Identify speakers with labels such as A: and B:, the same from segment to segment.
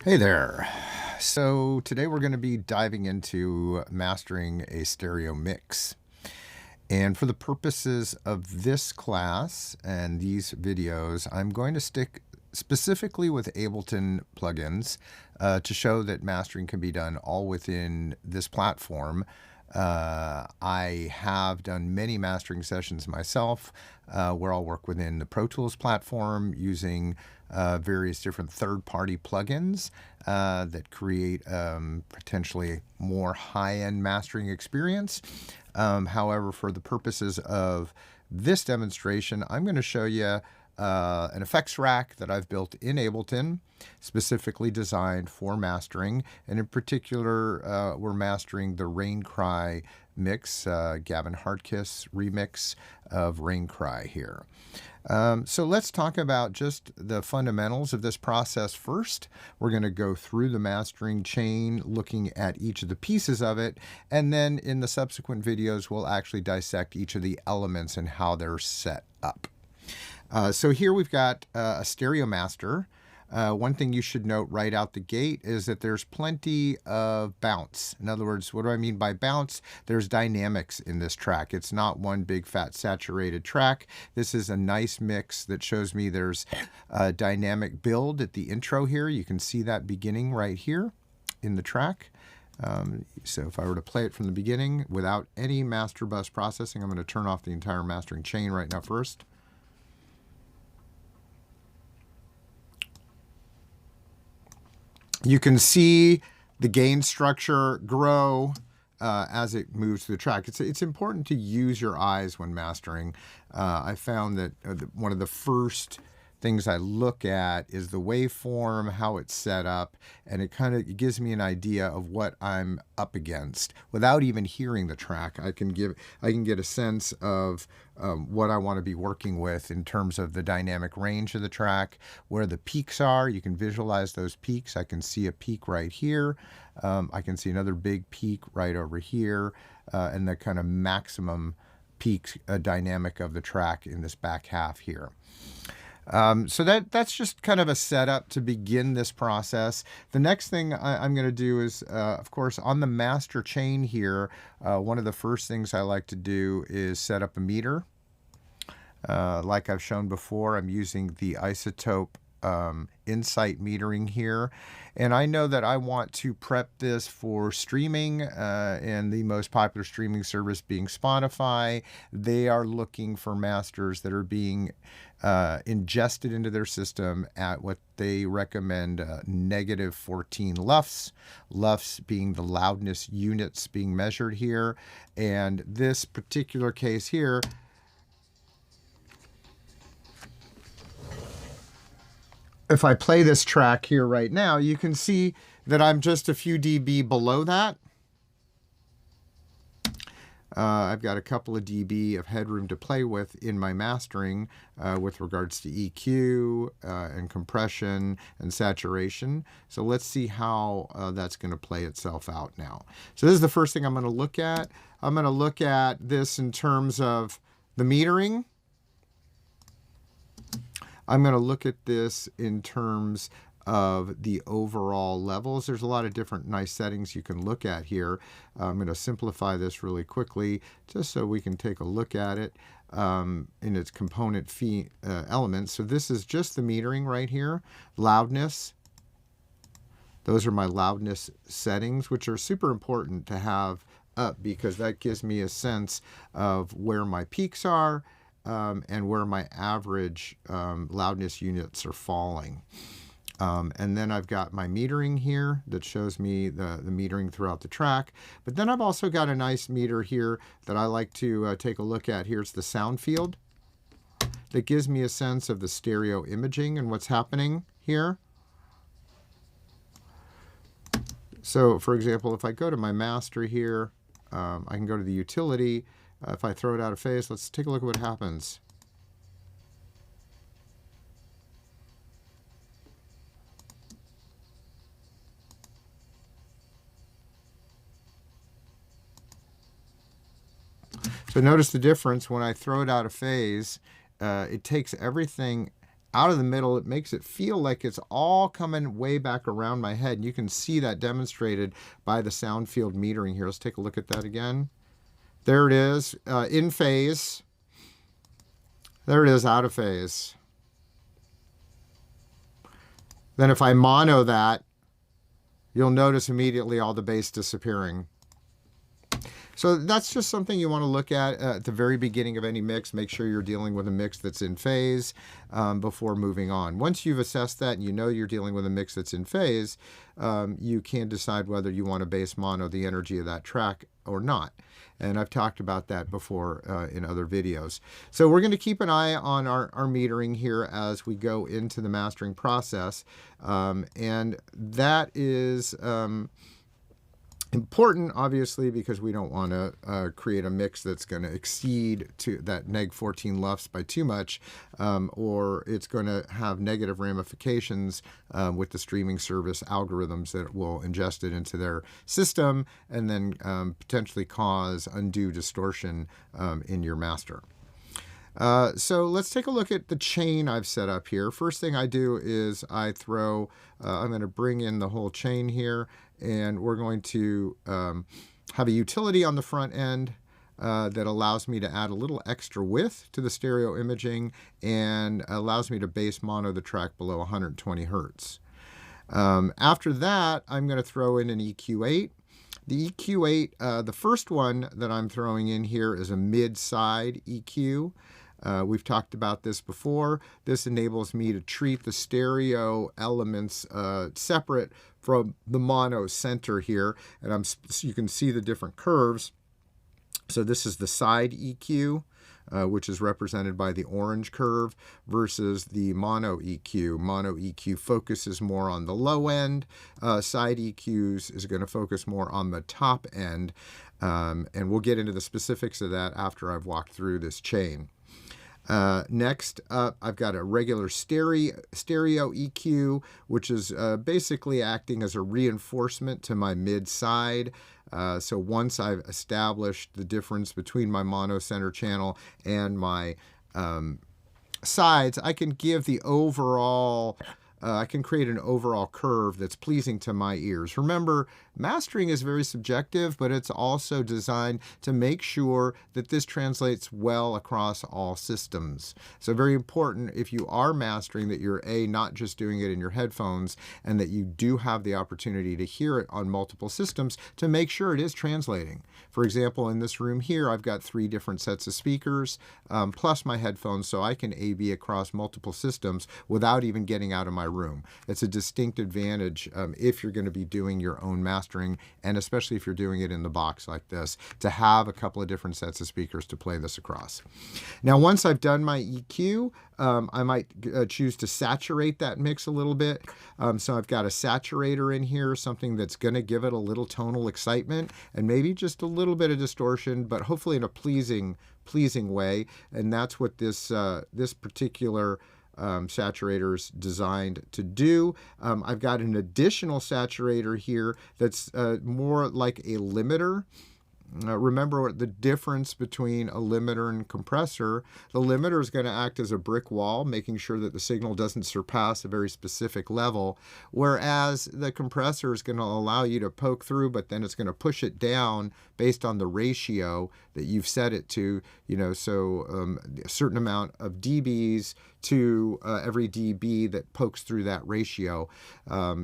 A: Hey there. So today we're going to be diving into mastering a stereo mix. And for the purposes of this class and these videos, I'm going to stick specifically with Ableton plugins to show that mastering can be done all within this platform. I have done many mastering sessions myself where I'll work within the Pro Tools platform using various different third-party plugins that create potentially more high-end mastering experience. However, for the purposes of this demonstration, I'm going to show you an effects rack that I've built in Ableton, specifically designed for mastering. And in particular, we're mastering the Rain Cry mix, Gavin Hardkiss remix of Rain Cry here. So let's talk about just the fundamentals of this process first. We're going to go through the mastering chain, looking at each of the pieces of it, and then in the subsequent videos, we'll actually dissect each of the elements and how they're set up. So here we've got a stereo master. One thing you should note right out the gate is that there's plenty of bounce. In other words, what do I mean by bounce? There's dynamics in this track. It's not one big fat saturated track. This is a nice mix that shows me there's a dynamic build at the intro here. You can see that beginning right here in the track. So if I were to play it from the beginning without any master bus processing, I'm going to turn off the entire mastering chain right now first. You can see the gain structure grow as it moves through the track. It's important to use your eyes when mastering. I found that one of the first things I look at is the waveform, how it's set up, and it gives me an idea of what I'm up against. Without even hearing the track, I can get a sense of what I want to be working with in terms of the dynamic range of the track, where the peaks are. You can visualize those peaks. I can see a peak right here. I can see another big peak right over here, and the kind of maximum peak dynamic of the track in this back half here. So that's just kind of a setup to begin this process. The next thing I'm going to do is, of course, on the master chain here, one of the first things I like to do is set up a meter. Like I've shown before, I'm using the iZotope Insight metering here. And I know that I want to prep this for streaming, and the most popular streaming service being Spotify. They are looking for masters that are being ingested into their system at what they recommend negative 14 LUFS. LUFS being the loudness units being measured here. And this particular case here, if I play this track here right now, you can see that I'm just a few dB below that. I've got a couple of dB of headroom to play with in my mastering with regards to EQ and compression and saturation. So let's see how that's going to play itself out now. So this is the first thing I'm going to look at. I'm going to look at this in terms of the metering. I'm going to look at this in terms of the overall levels. There's a lot of different nice settings you can look at here. I'm going to simplify this really quickly just so we can take a look at it in its component elements. So this is just the metering right here. Loudness. Those are my loudness settings, which are super important to have up because that gives me a sense of where my peaks are and where my average loudness units are falling. And then I've got my metering here that shows me the metering throughout the track. But then I've also got a nice meter here that I like to take a look at. Here's the sound field that gives me a sense of the stereo imaging and what's happening here. So for example, if I go to my master here, I can go to the utility. If I throw it out of phase, let's take a look at what happens. So notice the difference when I throw it out of phase. It takes everything out of the middle, it makes it feel like it's all coming way back around my head. And you can see that demonstrated by the sound field metering here. Let's take a look at that again. There it is, in phase. There it is, out of phase. Then if I mono that, you'll notice immediately all the bass disappearing. So that's just something you want to look at the very beginning of any mix. Make sure you're dealing with a mix that's in phase before moving on. Once you've assessed that and you know you're dealing with a mix that's in phase, you can decide whether you want to bass mono the energy of that track or not. And I've talked about that before in other videos. So we're going to keep an eye on our metering here as we go into the mastering process. And that is important, obviously, because we don't want to create a mix that's going to exceed to that neg 14 LUFS by too much, or it's going to have negative ramifications with the streaming service algorithms that will ingest it into their system and then potentially cause undue distortion in your master. So let's take a look at the chain I've set up here. First thing I do is I throw, I'm going to bring in the whole chain here, and we're going to have a utility on the front end that allows me to add a little extra width to the stereo imaging and allows me to bass mono the track below 120 Hertz. After that, I'm going to throw in an EQ8. The EQ8, the first one that I'm throwing in here is a mid-side EQ. We've talked about this before. This enables me to treat the stereo elements separate from the mono center here. And you can see the different curves. So this is the side EQ, which is represented by the orange curve, versus the mono EQ. Mono EQ focuses more on the low end. Side EQs is going to focus more on the top end. And we'll get into the specifics of that after I've walked through this chain. Next up, I've got a regular stereo EQ, which is basically acting as a reinforcement to my mid-side. So once I've established the difference between my mono center channel and my sides, I can give the overall, I can create an overall curve that's pleasing to my ears. Remember, mastering is very subjective, but it's also designed to make sure that this translates well across all systems. So very important, if you are mastering, that you're not just doing it in your headphones, and that you do have the opportunity to hear it on multiple systems to make sure it is translating. For example, in this room here, I've got 3 different sets of speakers, plus my headphones, so I can A/B across multiple systems without even getting out of my room. It's a distinct advantage if you're going to be doing your own mastering, and especially if you're doing it in the box like this, to have a couple of different sets of speakers to play this across. Now, once I've done my EQ, I might choose to saturate that mix a little bit. So I've got a saturator in here, something that's going to give it a little tonal excitement and maybe just a little bit of distortion, but hopefully in a pleasing way. And that's what this particular saturator is designed to do. I've got an additional saturator here that's more like a limiter. Remember the difference between a limiter and compressor. The limiter is going to act as a brick wall, making sure that the signal doesn't surpass a very specific level, whereas the compressor is going to allow you to poke through, but then it's going to push it down based on the ratio that you've set it to, so a certain amount of dBs to every dB that pokes through that ratio.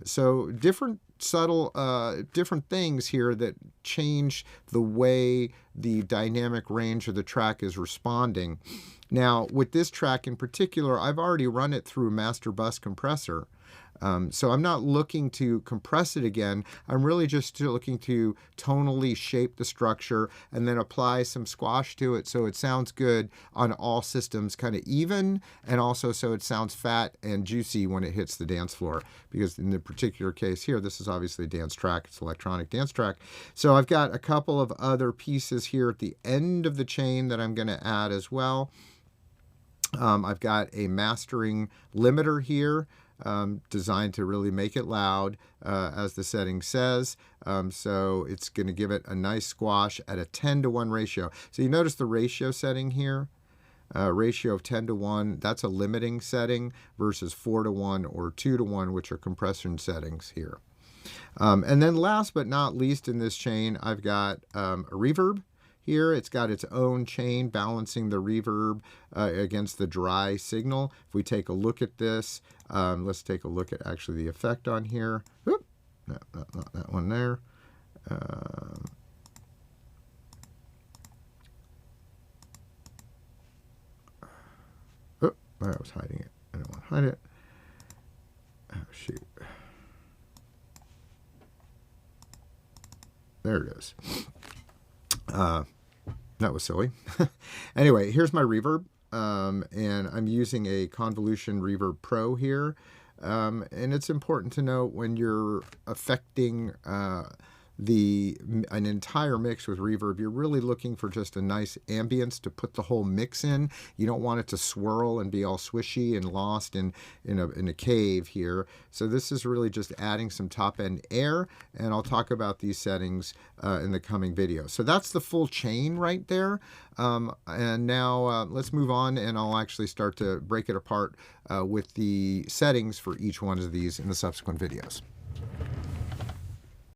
A: So different subtle different things here that change the way the dynamic range of the track is responding. Now, with this track in particular, I've already run it through a master bus compressor. So I'm not looking to compress it again. I'm really just looking to tonally shape the structure and then apply some squash to it so it sounds good on all systems, kind of even, and also so it sounds fat and juicy when it hits the dance floor. Because in the particular case here, this is obviously a dance track. It's an electronic dance track. So I've got a couple of other pieces here at the end of the chain that I'm going to add as well. I've got a mastering limiter here. Designed to really make it loud, as the setting says. So it's going to give it a nice squash at a 10-to-1 ratio. So you notice the ratio setting here. ratio of 10 to 1, that's a limiting setting, versus 4 to 1 or 2 to 1, which are compression settings here. And then last but not least in this chain, I've got a reverb. Here, it's got its own chain balancing the reverb against the dry signal. If we take a look at this, let's take a look at actually the effect on here. Oop, no, not that one there. Oh, I was hiding it. I don't want to hide it. Oh, shoot. There it is. That was silly. Anyway, here's my reverb, and I'm using a Convolution Reverb Pro here. And it's important to note when you're affecting an entire mix with reverb, you're really looking for just a nice ambience to put the whole mix in. You don't want it to swirl and be all swishy and lost in a cave here. So this is really just adding some top-end air, and I'll talk about these settings in the coming video. So that's the full chain right there. And now let's move on, and I'll actually start to break it apart with the settings for each one of these in the subsequent videos.